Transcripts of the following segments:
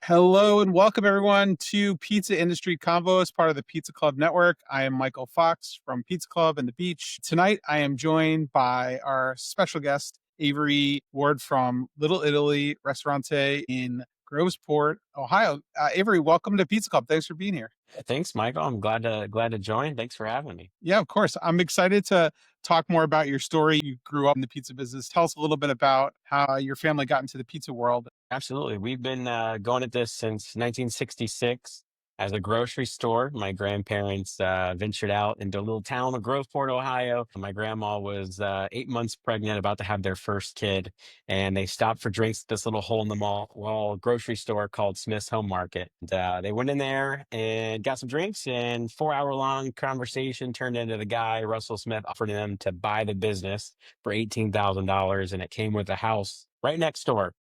Hello and welcome everyone to Pizza Industry Convos, part of the Pizza Club Network. I am Michael Fox from Pizza Club and the Beach. Tonight I am joined by our special guest, Avery Ward from Little Italy Ristorante in Grovesport, Ohio. Avery, welcome to Pizza Club. Thanks for being here. Thanks, Michael. I'm glad to join. Thanks for having me. Yeah, of course. I'm excited to talk more about your story. You grew up in the pizza business. Tell us a little bit about how your family got into the pizza world. Absolutely. We've been going at this since 1966 as a grocery store. My grandparents ventured out into a little town of Groveport, Ohio. My grandma was 8 months pregnant, about to have their first kid, and they stopped for drinks at this little hole in the wall grocery store called Smith's Home Market. And, they went in there and got some drinks, and 4 hour long conversation turned into the guy, Russell Smith, offering them to buy the business for $18,000, and it came with a house right next door.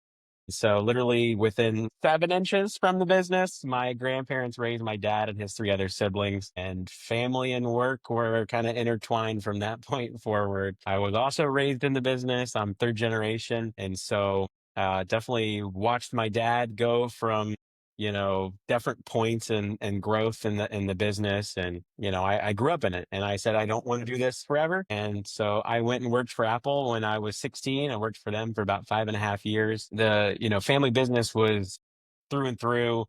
So literally within 7 inches from the business, my grandparents raised my dad and his three other siblings, and family and work were kind of intertwined from that point forward. I was also raised in the business. I'm third generation. And so definitely watched my dad go from, different points and growth in the business. And, I grew up in it, and I said, I don't want to do this forever. And so I went and worked for Apple when I was 16. I worked for them for about 5.5 years. The family business was through and through,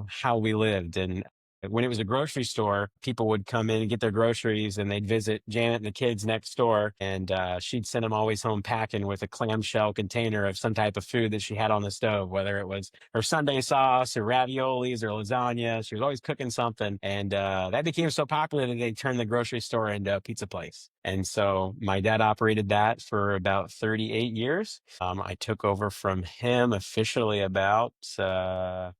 how we lived. And when it was a grocery store, people would come in and get their groceries, and they'd visit Janet and the kids next door. And she'd send them always home packing with a clamshell container of some type of food that she had on the stove, whether it was her Sunday sauce or raviolis or lasagna. She was always cooking something. And that became so popular that they turned the grocery store into a pizza place. And so my dad operated that for about 38 years. I took over from him officially about 8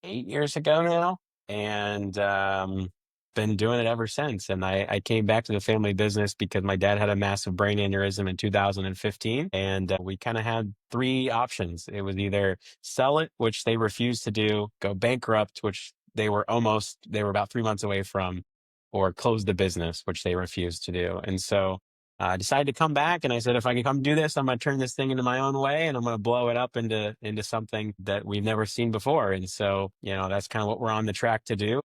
years ago now, and been doing it ever since. And I came back to the family business because my dad had a massive brain aneurysm in 2015, and we kind of had three options. It was either sell it, which they refused to do, go bankrupt, which they were about 3 months away from, or close the business, which they refused to do. And so I decided to come back, and I said, if I can come do this, I'm going to turn this thing into my own way, and I'm going to blow it up into something that we've never seen before. And so, that's kind of what we're on the track to do.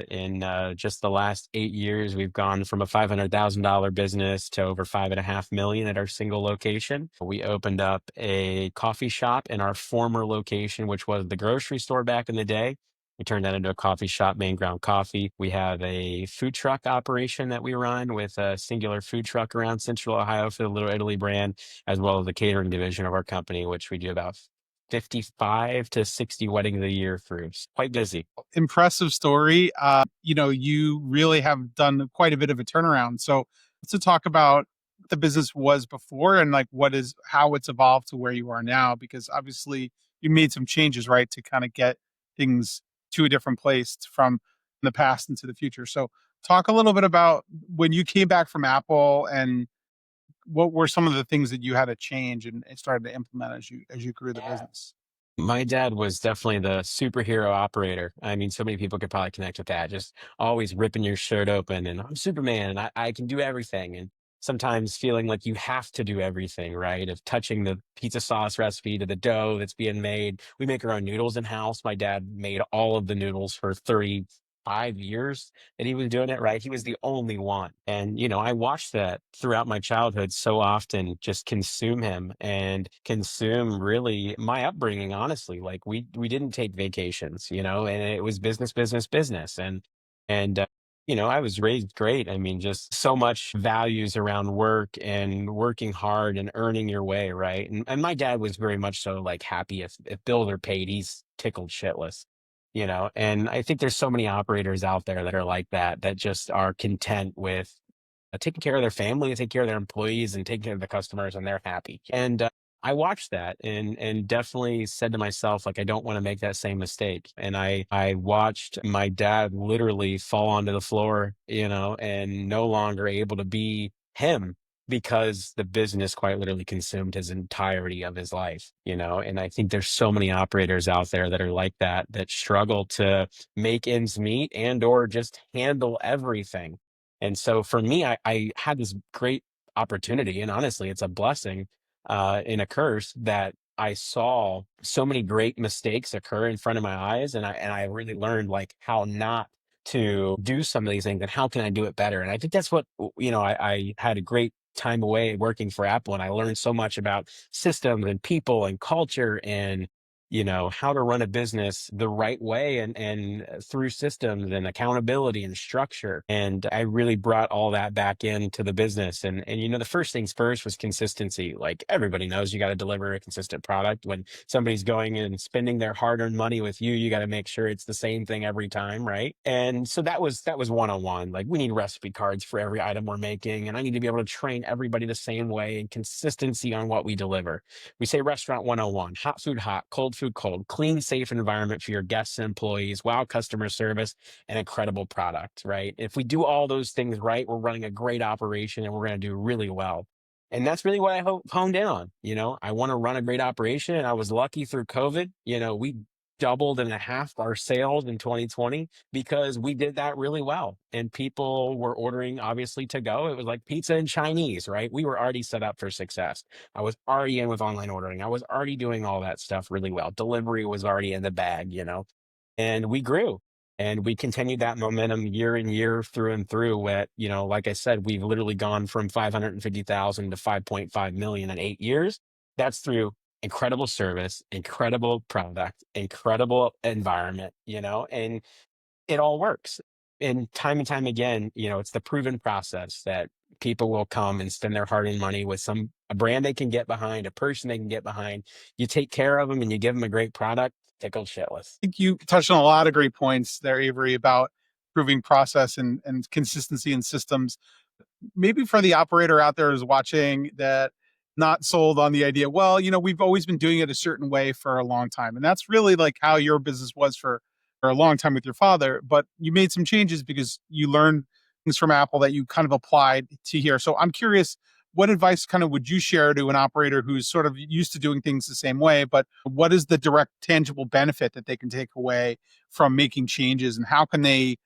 In just the last 8 years, we've gone from a $500,000 business to over 5.5 million at our single location. We opened up a coffee shop in our former location, which was the grocery store back in the day. We turned that into a coffee shop, Main Ground Coffee. We have a food truck operation that we run with a singular food truck around Central Ohio for the Little Italy brand, as well as the catering division of our company, which we do about 55 to 60 weddings a year through. It's quite busy. Impressive story. You really have done quite a bit of a turnaround. So to talk about what the business was before and like how it's evolved to where you are now, because obviously you made some changes, right, to kind of get things to a different place from the past into the future. So talk a little bit about when you came back from Apple and what were some of the things that you had to change and started to implement as you grew the business. My dad was definitely the superhero operator. I mean, so many people could probably connect with that. Just always ripping your shirt open, and I'm Superman, and I can do everything. And sometimes feeling like you have to do everything, right? Of touching the pizza sauce recipe to the dough that's being made. We make our own noodles in house. My dad made all of the noodles for 35 years that he was doing it, right? He was the only one. And, I watched that throughout my childhood so often, just consume him and consume really my upbringing, honestly. Like we didn't take vacations, and it was business, business, business. And I was raised great. I mean, just so much values around work and working hard and earning your way, right? And my dad was very much so like happy if bills are paid, he's tickled shitless. And I think there's so many operators out there that are like that just are content with taking care of their family, taking care of their employees, and taking care of the customers, and they're happy. And I watched that and definitely said to myself, like, I don't want to make that same mistake. And I watched my dad literally fall onto the floor, and no longer able to be him because the business quite literally consumed his entirety of his life. And I think there's so many operators out there that are like that struggle to make ends meet and or just handle everything. And so for me, I had this great opportunity, and honestly, it's a blessing and a curse that I saw so many great mistakes occur in front of my eyes, and I really learned like how not to do some of these things and how can I do it better. And I think that's what I had a great time away working for Apple, and I learned so much about systems and people and culture and how to run a business the right way and through systems and accountability and structure. And I really brought all that back into the business. And the first things first was consistency. Like everybody knows, you got to deliver a consistent product. When somebody's going and spending their hard-earned money with you, you got to make sure it's the same thing every time, right? And so that was one-on-one. Like we need recipe cards for every item we're making, and I need to be able to train everybody the same way, and consistency on what we deliver. We say restaurant 101: hot food hot, cold food cold, clean, safe environment for your guests and employees, wow customer service, and incredible product, right? If we do all those things right, we're running a great operation and we're going to do really well. And that's really what I honed in on. I want to run a great operation. And I was lucky through COVID. We doubled and a half our sales in 2020 because we did that really well. And people were ordering obviously to go. It was like pizza and Chinese, right? We were already set up for success. I was already in with online ordering. I was already doing all that stuff really well. Delivery was already in the bag. And we grew and we continued that momentum year and year through and through. Like I said, we've literally gone from 550,000 to 5.5 million in 8 years. That's through incredible service, incredible product, incredible environment, and it all works. And time again, it's the proven process that people will come and spend their hard-earned money with a brand they can get behind, a person they can get behind. You take care of them and you give them a great product, tickled shitless. think you touched on a lot of great points there, Avery, about proving process and consistency in systems. Maybe for the operator out there who's watching that not sold on the idea, well, we've always been doing it a certain way for a long time. And that's really like how your business was for a long time with your father. But you made some changes because you learned things from Apple that you kind of applied to here. So I'm curious, what advice kind of would you share to an operator who's sort of used to doing things the same way, but what is the direct tangible benefit that they can take away from making changes, and how can they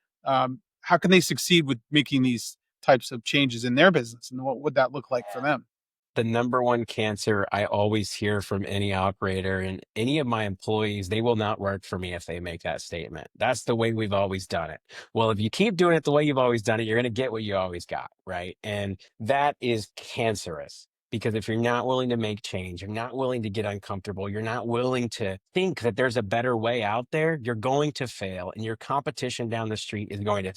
succeed with making these types of changes in their business, and what would that look like for them? The number one cancer I always hear from any operator and any of my employees, they will not work for me if they make that statement. That's the way we've always done it. Well, if you keep doing it the way you've always done it, you're going to get what you always got, right? And that is cancerous. Because if you're not willing to make change, you're not willing to get uncomfortable, you're not willing to think that there's a better way out there, you're going to fail. And your competition down the street is going to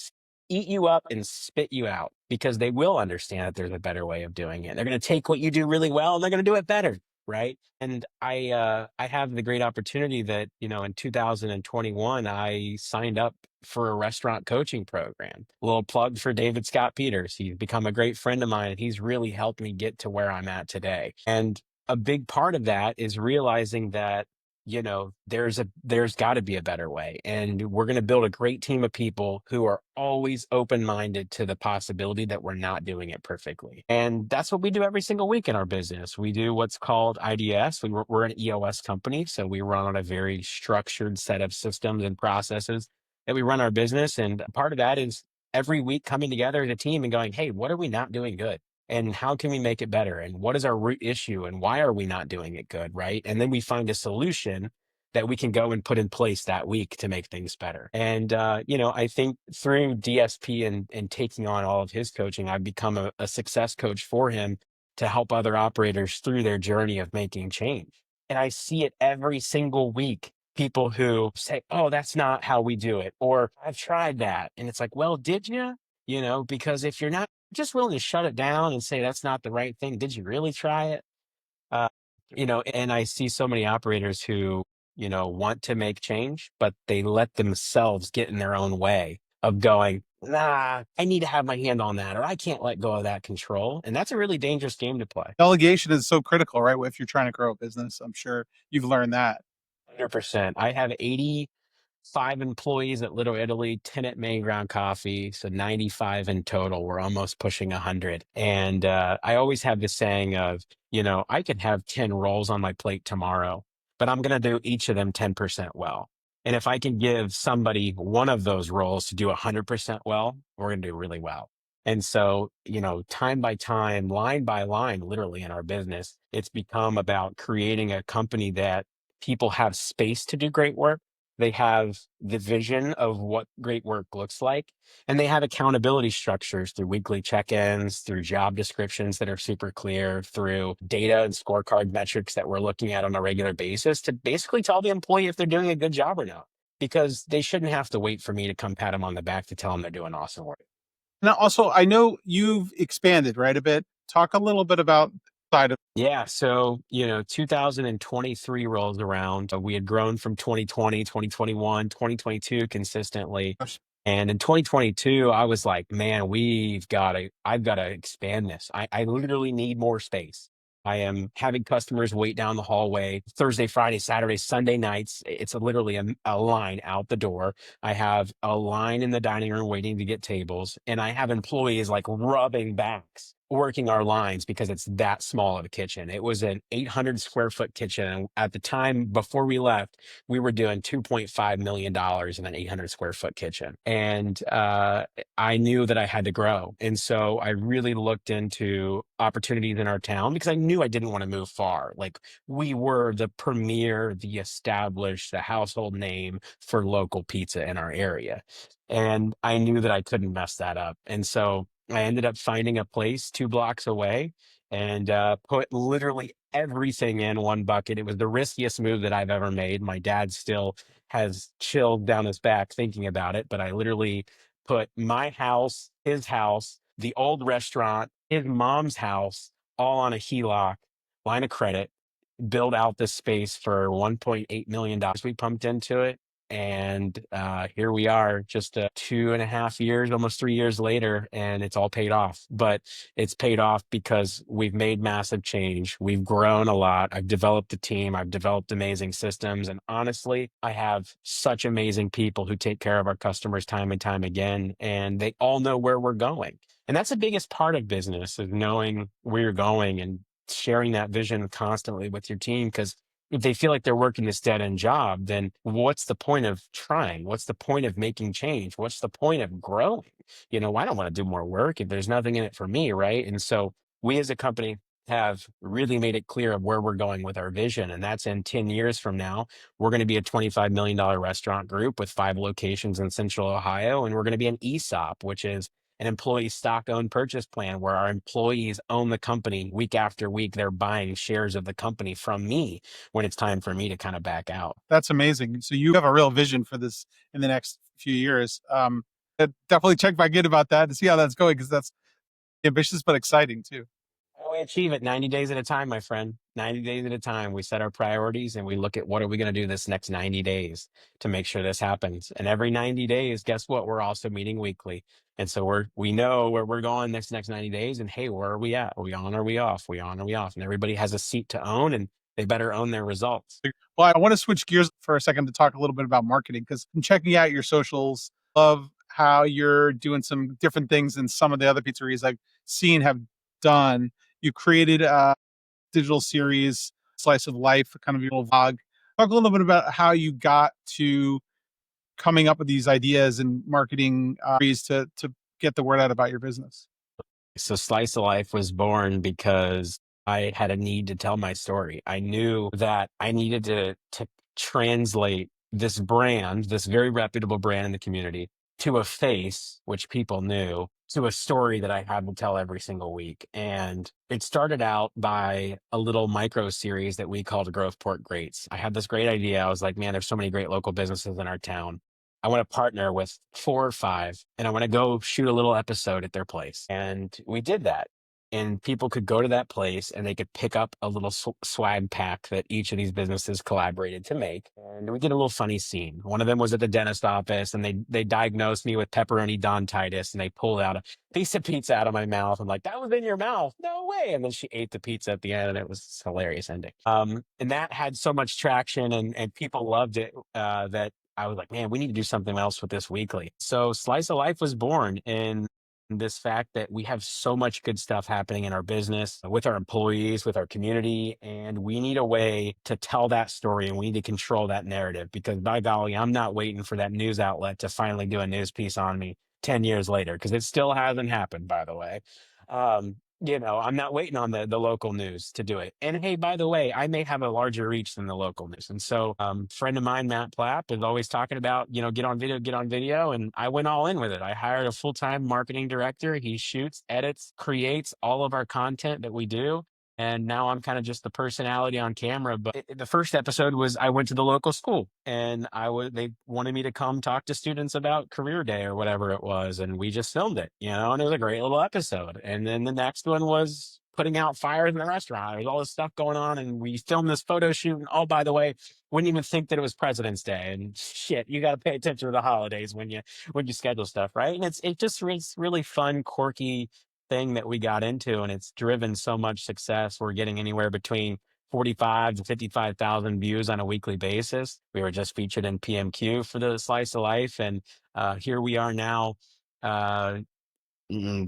eat you up and spit you out because they will understand that there's a better way of doing it. They're going to take what you do really well and they're going to do it better. Right. And I have the great opportunity that, in 2021, I signed up for a restaurant coaching program. A little plug for David Scott Peters. He's become a great friend of mine and he's really helped me get to where I'm at today. And a big part of that is realizing that there's got to be a better way, and we're going to build a great team of people who are always open-minded to the possibility that we're not doing it perfectly. And that's what we do every single week in our business. We do what's called IDS. We're an EOS company, so we run on a very structured set of systems and processes that we run our business. And part of that is every week coming together as a team and going, hey, what are we not doing good, and how can we make it better, and what is our root issue, and why are we not doing it good, right? And then we find a solution that we can go and put in place that week to make things better. And I think through DSP and taking on all of his coaching, I've become a success coach for him to help other operators through their journey of making change. And I see it every single week. People who say, oh, that's not how we do it, or I've tried that. And it's like, well, did you? Because if you're not just willing to shut it down and say that's not the right thing, did you really try it? And I see so many operators who, want to make change, but they let themselves get in their own way of going, nah, I need to have my hand on that, or I can't let go of that control. And that's a really dangerous game to play. Delegation is so critical, right? If you're trying to grow a business, I'm sure you've learned that. 100%. I have 85 employees at Little Italy, 10 at Main Ground Coffee, so 95 in total. We're almost pushing 100. And I always have this saying of, I could have 10 roles on my plate tomorrow, but I'm going to do each of them 10% well. And if I can give somebody one of those roles to do 100% well, we're going to do really well. And so, time by time, line by line, literally in our business, it's become about creating a company that people have space to do great work. They have the vision of what great work looks like, and they have accountability structures through weekly check-ins, through job descriptions that are super clear, through data and scorecard metrics that we're looking at on a regular basis to basically tell the employee if they're doing a good job or not. Because they shouldn't have to wait for me to come pat them on the back to tell them they're doing awesome work. Now, also, I know you've expanded, right, a bit. Talk a little bit about side of. Yeah. So, 2023 rolls around. We had grown from 2020, 2021, 2022 consistently. And in 2022, I was like, man, I've got to expand this. I literally need more space. I am having customers wait down the hallway Thursday, Friday, Saturday, Sunday nights. It's literally a line out the door. I have a line in the dining room waiting to get tables, and I have employees like rubbing backs working our lines because it's that small of a kitchen. It was an 800 square foot kitchen. And at the time before we left, we were doing $2.5 million in an 800 square foot kitchen. And I knew that I had to grow. And so I really looked into opportunities in our town because I knew I didn't want to move far. Like we were the premier, the established, the household name for local pizza in our area. And I knew that I couldn't mess that up. And so I ended up finding a place 2 blocks away and put literally everything in one bucket. It was the riskiest move that I've ever made. My dad still has chilled down his back thinking about it, but I literally put my house, his house, the old restaurant, his mom's house, all on a HELOC line of credit, build out this space for $1.8 million. We pumped into it. And here we are, just 2.5 years, almost 3 years later, and it's all paid off. But it's paid off because we've made massive change. We've grown a lot. I've developed a team. I've developed amazing systems. And honestly, I have such amazing people who take care of our customers time and time again, and they all know where we're going. And that's the biggest part of business, is knowing where you're going and sharing that vision constantly with your team. Because if they feel like they're working this dead end job, then what's the point of trying? What's the point of making change? What's the point of growing? I don't want to do more work if there's nothing in it for me, right? And so we as a company have really made it clear of where we're going with our vision. And that's in 10 years from now, we're going to be a $25 million restaurant group with 5 locations in Central Ohio. And we're going to be an ESOP, which is an employee stock owned purchase plan where our employees own the company week after week. They're buying shares of the company from me when it's time for me to kind of back out. That's amazing. So you have a real vision for this in the next few years. Definitely check back in about that to see how that's going, because that's ambitious but exciting too. We achieve it 90 days at a time, my friend. 90 days at a time. We set our priorities and we look at what are we going to do this next 90 days to make sure this happens. And every 90 days, guess what? We're also meeting weekly. And so we know where we're going next 90 days. And hey, where are we at? Are we on? Are we off? We on? Are we off? And everybody has a seat to own, and they better own their results. Well, I want to switch gears for a second to talk a little bit about marketing, because I'm checking out your socials. Love how you're doing some different things than some of the other pizzerias I've seen have done. You created a digital series, Slice of Life, a kind of your little vlog. Talk a little bit about how you got to coming up with these ideas and marketing to get the word out about your business. So Slice of Life was born because I had a need to tell my story. I knew that I needed to translate this brand, this very reputable brand in the community, to a face, which people knew, to a story that I had to tell every single week. And it started out by a little micro series that we called Groveport Greats. I had this great idea. I was like, man, there's so many great local businesses in our town. I want to partner with 4 or 5, and I want to go shoot a little episode at their place. And we did that. And people could go to that place and they could pick up a little swag pack that each of these businesses collaborated to make. And we did a little funny scene. One of them was at the dentist office, and they diagnosed me with pepperoni Don-titis, and they pulled out a piece of pizza out of my mouth. I'm like, that was in your mouth? No way. And then she ate the pizza at the end, and it was a hilarious ending. And that had so much traction, and people loved it, that I was like, man, we need to do something else with this weekly. So Slice of Life was born in this fact that we have so much good stuff happening in our business, with our employees, with our community, and we need a way to tell that story, and we need to control that narrative, because by golly, I'm not waiting for that news outlet to finally do a news piece on me. 10 years later, because it still hasn't happened, by the way. I'm not waiting on the local news to do it. And hey, by the way, I may have a larger reach than the local news. And so, friend of mine, Matt Plapp, is always talking about, get on video, get on video. And I went all in with it. I hired a full-time marketing director. He shoots, edits, creates all of our content that we do. And now I'm kind of just the personality on camera. But the first episode was I went to the local school, and they wanted me to come talk to students about career day or whatever it was, and we just filmed it, and it was a great little episode. And then the next one was putting out fires in the restaurant. There's all this stuff going on, and we filmed this photo shoot. And oh, by the way, wouldn't even think that it was President's Day. And shit, you got to pay attention to the holidays when you schedule stuff, right? And it's really fun, quirky thing that we got into, and it's driven so much success. We're getting anywhere between 45 to 55,000 views on a weekly basis. We were just featured in PMQ for the Slice of Life, and here we are now,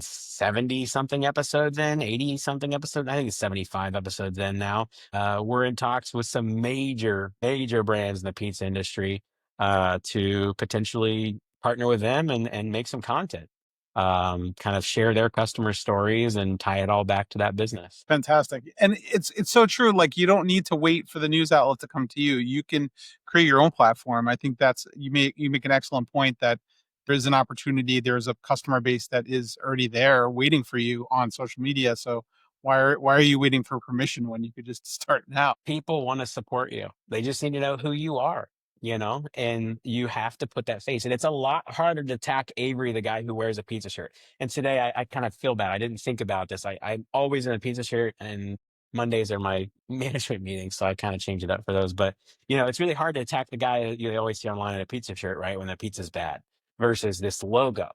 70 something episodes in, 80 something episodes. I think it's 75 episodes in now. We're in talks with some major, major brands in the pizza industry to potentially partner with them and make some content, kind of share their customer stories and tie it all back to that business. Fantastic. And it's so true. Like you don't need to wait for the news outlet to come to you. You can create your own platform. I think that's you make an excellent point that there's an opportunity, there's a customer base that is already there waiting for you on social media. So why are you waiting for permission when you could just start now? People want to support you. They just need to know who you are, and you have to put that face. And it's a lot harder to attack Avery, the guy who wears a pizza shirt. And today I kind of feel bad. I didn't think about this. I'm always in a pizza shirt, and Mondays are my management meetings. So I kind of change it up for those. But, it's really hard to attack the guy that you always see online in a pizza shirt, right? When the pizza's bad versus this logo.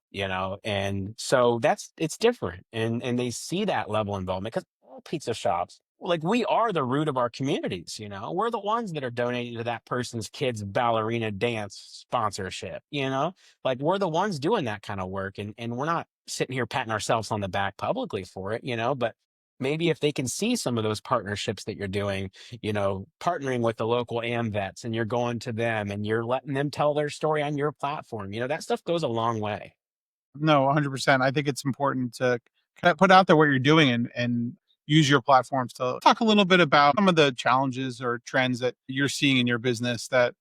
And so it's different. And they see that level of involvement because all pizza shops, like, we are the root of our communities. We're the ones that are donating to that person's kid's ballerina dance sponsorship. Like, we're the ones doing that kind of work, and we're not sitting here patting ourselves on the back publicly for it. But maybe if they can see some of those partnerships that you're doing, partnering with the local AMVets, and you're going to them and you're letting them tell their story on your platform, that stuff goes a long way. No, 100%. I think it's important to kind of put out there what you're doing and use your platforms to talk a little bit about some of the challenges or trends that you're seeing in your business that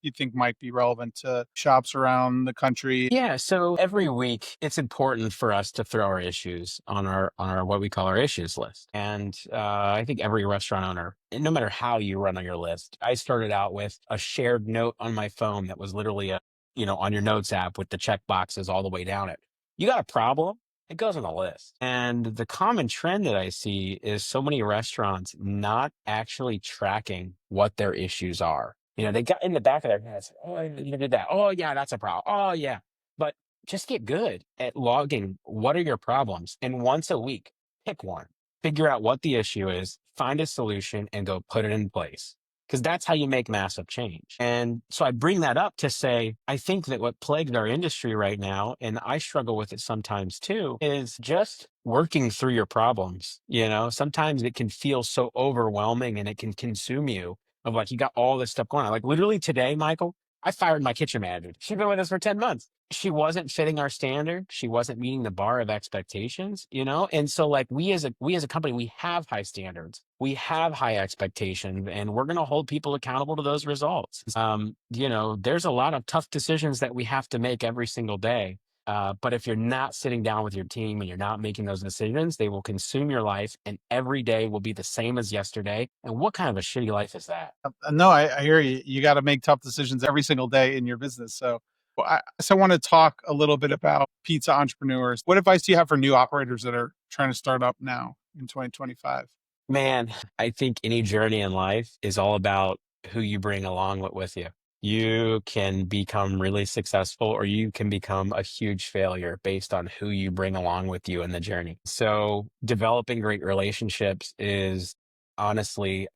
you think might be relevant to shops around the country. Yeah, so every week it's important for us to throw our issues on our what we call our issues list. And I think every restaurant owner, and no matter how you run on your list, I started out with a shared note on my phone that was literally on your notes app with the check boxes all the way down it. You got a problem? It goes on the list. And the common trend that I see is so many restaurants not actually tracking what their issues are. They got in the back of their heads, oh, you did that. Oh, yeah, that's a problem. Oh, yeah. But just get good at logging what are your problems. And once a week, pick one, figure out what the issue is, find a solution, and go put it in place. Because that's how you make massive change. And so I bring that up to say, I think that what plagues our industry right now, and I struggle with it sometimes too, is just working through your problems. Sometimes it can feel so overwhelming and it can consume you of like, you got all this stuff going on. Like, literally today, Michael, I fired my kitchen manager. She's been with us for 10 months. She wasn't fitting our standard. She wasn't meeting the bar of expectations. And so, like, we as a company, we have high standards. We have high expectations, and we're going to hold people accountable to those results. There's a lot of tough decisions that we have to make every single day. But if you're not sitting down with your team and you're not making those decisions, they will consume your life, and every day will be the same as yesterday. And what kind of a shitty life is that? No, I hear you. You got to make tough decisions every single day in your business. So, I want to talk a little bit about pizza entrepreneurs. What advice do you have for new operators that are trying to start up now in 2025? Man, I think any journey in life is all about who you bring along with you. You can become really successful, or you can become a huge failure based on who you bring along with you in the journey. So developing great relationships is honestly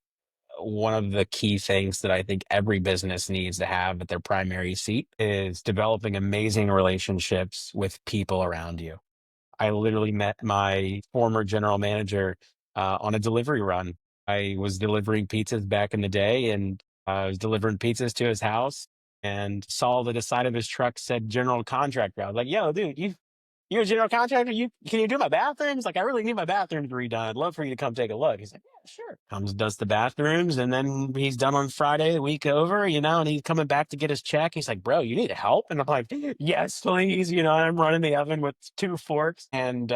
one of the key things that I think every business needs to have at their primary seat, is developing amazing relationships with people around you. I literally met my former general manager on a delivery run. I was delivering pizzas back in the day, and I was delivering pizzas to his house. and saw that the side of his truck said general contractor. I was like, yo, dude, you're a general contractor. Can you do my bathrooms? Like, I really need my bathrooms redone. I'd love for you to come take a look. He's like, yeah, sure. Comes, does the bathrooms, and then he's done on Friday, the week over, and he's coming back to get his check. He's like, bro, you need help? And I'm like, yes, please. I'm running the oven with 2 forks, and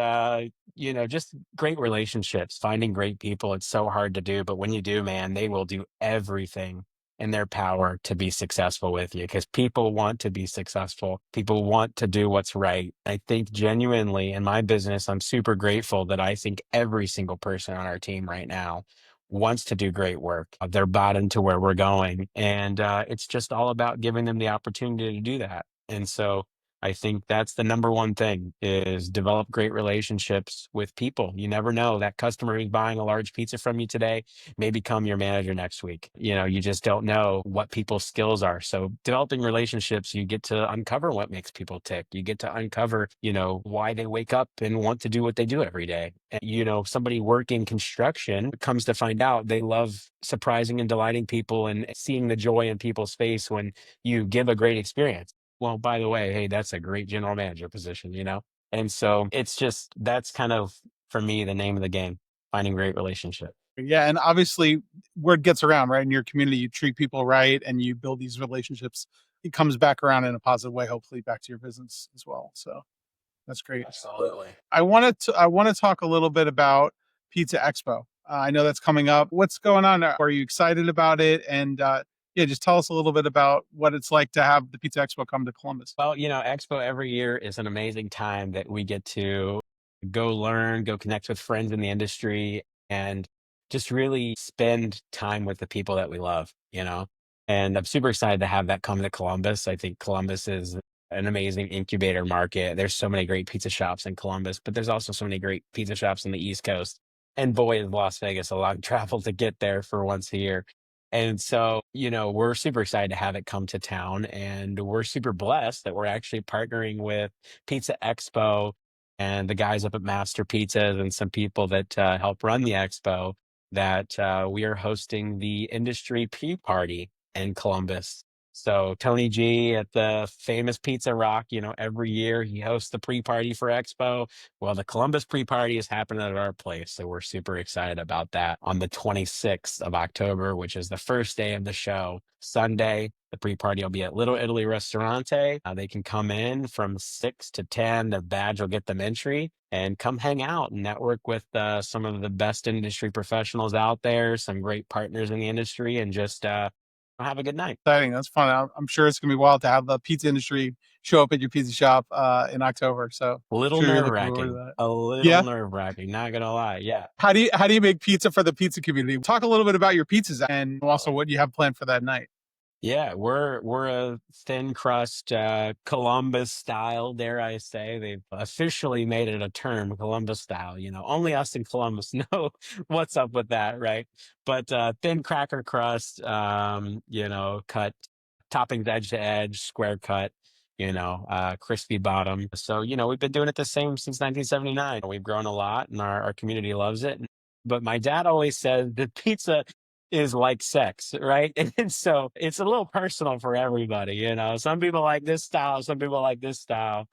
just great relationships, finding great people. It's so hard to do, but when you do, man, they will do everything in their power to be successful with you, because people want to be successful. People want to do what's right. I think genuinely in my business, I'm super grateful that I think every single person on our team right now wants to do great work. They're bought into where we're going. And it's just all about giving them the opportunity to do that. And so I think that's the number one thing, is develop great relationships with people. You never know, that customer who's buying a large pizza from you today may become your manager next week. You just don't know what people's skills are. So developing relationships, you get to uncover what makes people tick. You get to uncover, why they wake up and want to do what they do every day. And, somebody working construction comes to find out they love surprising and delighting people and seeing the joy in people's face when you give a great experience. Well, by the way, hey, that's a great general manager position. And so it's just, that's kind of, for me, the name of the game, finding great relationships. Yeah, and obviously word gets around, right? In your community, you treat people right and you build these relationships. It comes back around in a positive way, hopefully back to your business as well. So that's great. Absolutely. I want to talk a little bit about Pizza Expo. I know that's coming up. What's going on? Are you excited about it? And yeah, just tell us a little bit about what it's like to have the Pizza Expo come to Columbus. Well, Expo every year is an amazing time that we get to go learn, go connect with friends in the industry, and just really spend time with the people that we love. And I'm super excited to have that come to Columbus. I think Columbus is an amazing incubator market. There's so many great pizza shops in Columbus, but there's also so many great pizza shops on the East Coast. And boy, is Las Vegas a long travel to get there for once a year. And so, we're super excited to have it come to town, and we're super blessed that we're actually partnering with Pizza Expo and the guys up at Master Pizzas and some people that help run the expo, that we are hosting the industry pre-party in Columbus. So Tony G at the famous Pizza Rock, every year he hosts the pre-party for Expo. Well, the Columbus pre-party is happening at our place, so we're super excited about that on the 26th of October, which is the first day of the show. Sunday, the pre-party will be at Little Italy Ristorante. They can come in from 6 to 10. The badge will get them entry, and come hang out and network with some of the best industry professionals out there, some great partners in the industry, and just have a good night. Exciting. That's fun. I'm sure it's going to be wild to have the pizza industry show up at your pizza shop in October. So A little sure you're nerve looking forward to wracking. that. A little Yeah. nerve wracking. Not gonna lie. Yeah. How do you make pizza for the pizza community? Talk a little bit about your pizzas and also what you have planned for that night. Yeah, we're a thin crust, Columbus style, dare I say. They've officially made it a term, Columbus style. Only us in Columbus know what's up with that, right? But thin cracker crust, cut toppings edge to edge, square cut, crispy bottom. So, we've been doing it the same since 1979. We've grown a lot, and our community loves it. But my dad always said that pizza is like sex, right? And so it's a little personal for everybody. Some people like this style, some people like this style.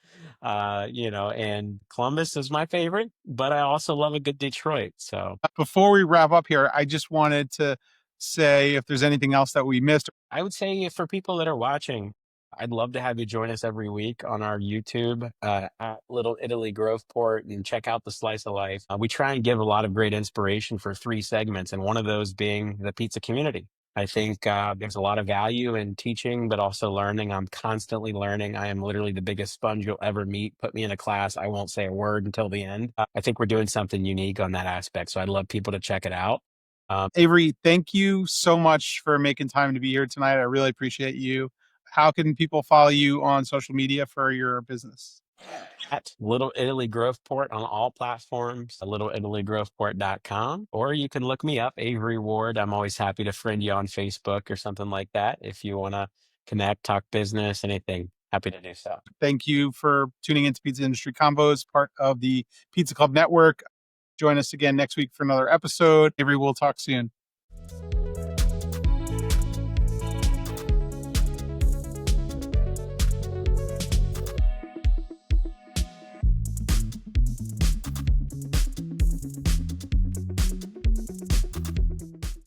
And Columbus is my favorite, but I also love a good Detroit. So Before we wrap up here, I just wanted to say if there's anything else that we missed. I would say, for people that are watching, I'd love to have you join us every week on our YouTube at Little Italy Groveport, and check out the Slice of Life. We try and give a lot of great inspiration for 3 segments, and one of those being the pizza community. I think there's a lot of value in teaching, but also learning. I'm constantly learning. I am literally the biggest sponge you'll ever meet. Put me in a class, I won't say a word until the end. I think we're doing something unique on that aspect, so I'd love people to check it out. Avery, thank you so much for making time to be here tonight. I really appreciate you. How can people follow you on social media for your business? At Little Italy Groveport on all platforms, littleItalyGroveport.com, or you can look me up, Avery Ward. I'm always happy to friend you on Facebook or something like that. If you want to connect, talk business, anything, happy to do so. Thank you for tuning into Pizza Industry Convos, part of the Pizza Club Network. Join us again next week for another episode. Avery, we'll talk soon.